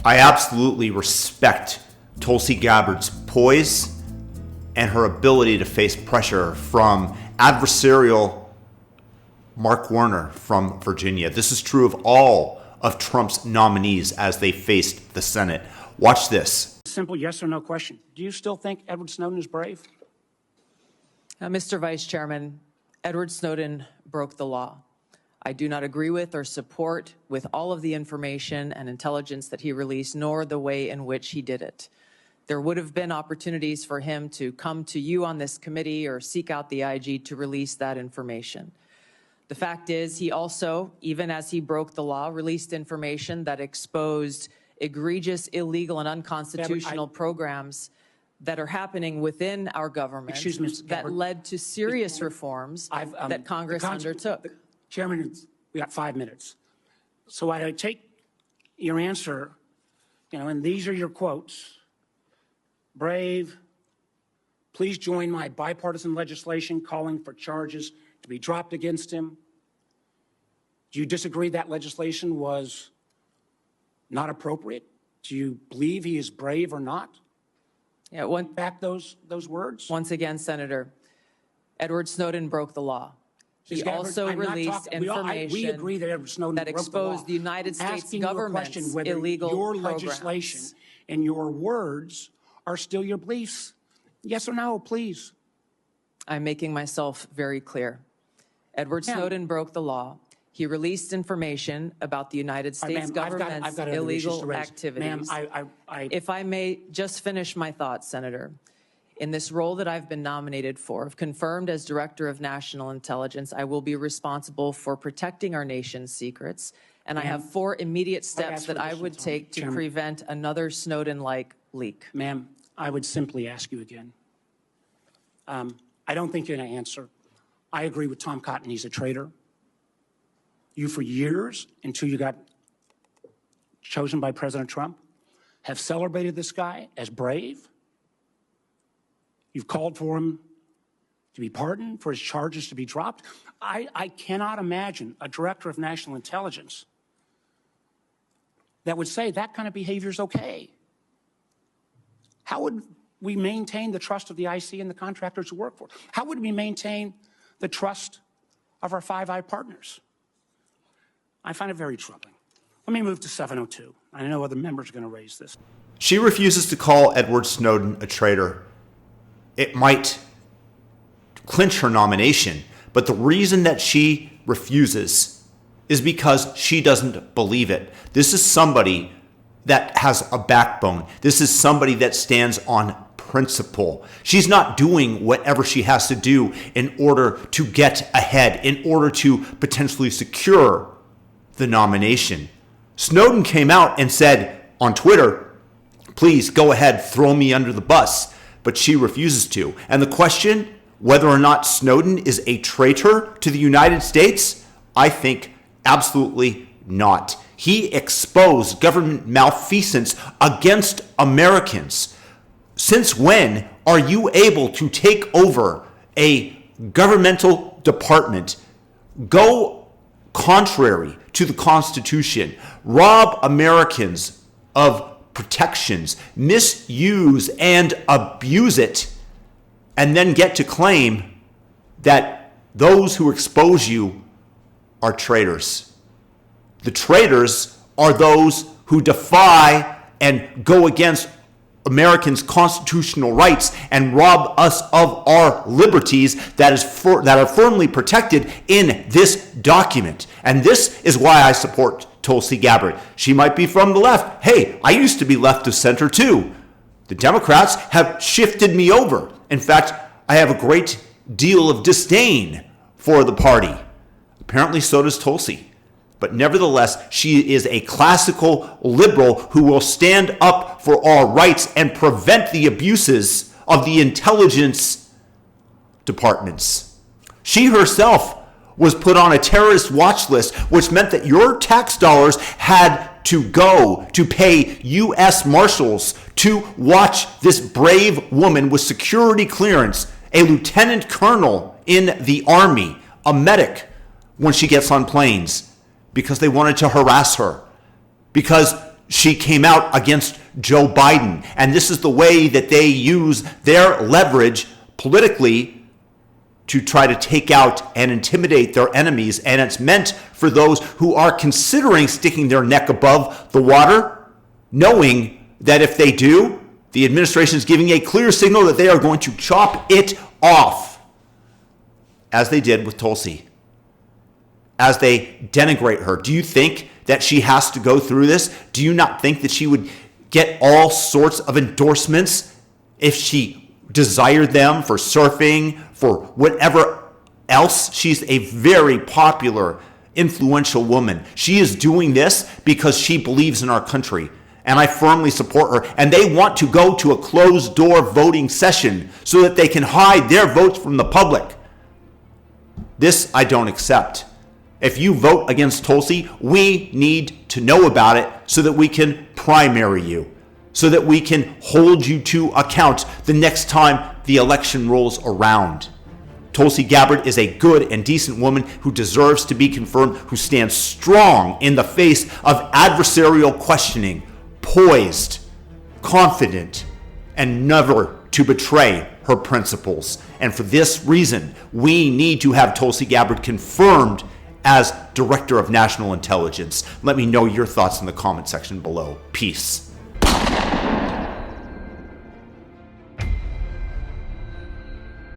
I absolutely respect Tulsi Gabbard's poise and her ability to face pressure from adversarial Mark Warner from Virginia. This is true of all of Trump's nominees as they faced the Senate. Watch this. Simple yes or no question. Do you still think Edward Snowden is brave? Mr. Vice Chairman, Edward Snowden broke the law. I do not agree with or support with all of the information and intelligence that he released, nor the way in which he did it. There would have been opportunities for him to come to you on this committee or seek out the IG to release that information. The fact is, he also, even as he broke the law, released information that exposed egregious, illegal, and unconstitutional programs that are happening within our government that led to serious reforms that Congress undertook. Chairman, we got 5 minutes. So I take your answer, and these are your quotes. Brave, please join my bipartisan legislation calling for charges to be dropped against him. Do you disagree that legislation was not appropriate? Do you believe he is brave or not? Yeah, back those words? Once again, Senator, Edward Snowden broke the law. He also released information we agree that Edward Snowden that exposed the United States government's illegal your programs. Legislation and your words are still your beliefs. Yes or no, please. I'm making myself very clear. Edward Snowden broke the law. He released information about the United States government's illegal activities. Ma'am, If I may just finish my thoughts, Senator. In this role that I've been nominated for, if confirmed as Director of National Intelligence, I will be responsible for protecting our nation's secrets, and I have 4 immediate steps that I would take to prevent another Snowden-like leak. Ma'am, I would simply ask you again. I don't think you're going to answer. I agree with Tom Cotton. He's a traitor. You, for years, until you got chosen by President Trump, have celebrated this guy as brave. You've called for him to be pardoned, for his charges to be dropped. I cannot imagine a director of national intelligence that would say that kind of behavior is okay. How would we maintain the trust of the IC and the contractors who work for it? How would we maintain the trust of our Five Eyes partners? I find it very troubling. Let me move to 702. I know other members are going to raise this. She refuses to call Edward Snowden a traitor. It might clinch her nomination, but the reason that she refuses is because she doesn't believe it. This is somebody that has a backbone. This is somebody that stands on principle. She's not doing whatever she has to do in order to get ahead, in order to potentially secure the nomination. Snowden came out and said on Twitter, please go ahead, throw me under the bus. But she refuses to. And the question, whether or not Snowden is a traitor to the United States, I think absolutely not. He exposed government malfeasance against Americans. Since when are you able to take over a governmental department, go contrary to the Constitution, rob Americans of protections, misuse and abuse it, and then get to claim that those who expose you are traitors? The traitors are those who defy and go against Americans' constitutional rights and rob us of our liberties that are firmly protected in this document. And this is why I support Tulsi Gabbard. She might be from the left. Hey, I used to be left of center too. The Democrats have shifted me over. In fact, I have a great deal of disdain for the party. Apparently so does Tulsi. But nevertheless, she is a classical liberal who will stand up for our rights and prevent the abuses of the intelligence departments. She herself was put on a terrorist watch list, which meant that your tax dollars had to go to pay U.S. Marshals to watch this brave woman with security clearance, a lieutenant colonel in the Army, a medic, when she gets on planes, because they wanted to harass her, because she came out against Joe Biden. And this is the way that they use their leverage politically to try to take out and intimidate their enemies. And it's meant for those who are considering sticking their neck above the water, knowing that if they do, the administration is giving a clear signal that they are going to chop it off, as they did with Tulsi, as they denigrate her. Do you think that she has to go through this? Do you not think that she would get all sorts of endorsements if she desired them for surfing, for whatever else? She's a very popular, influential woman. She is doing this because she believes in our country. And I firmly support her. And they want to go to a closed-door voting session so that they can hide their votes from the public. This I don't accept. If you vote against Tulsi, we need to know about it so that we can primary you, so that we can hold you to account the next time the election rolls around. Tulsi Gabbard is a good and decent woman who deserves to be confirmed, who stands strong in the face of adversarial questioning, poised, confident, and never to betray her principles. And for this reason, we need to have Tulsi Gabbard confirmed as Director of National Intelligence. Let me know your thoughts in the comment section below. Peace.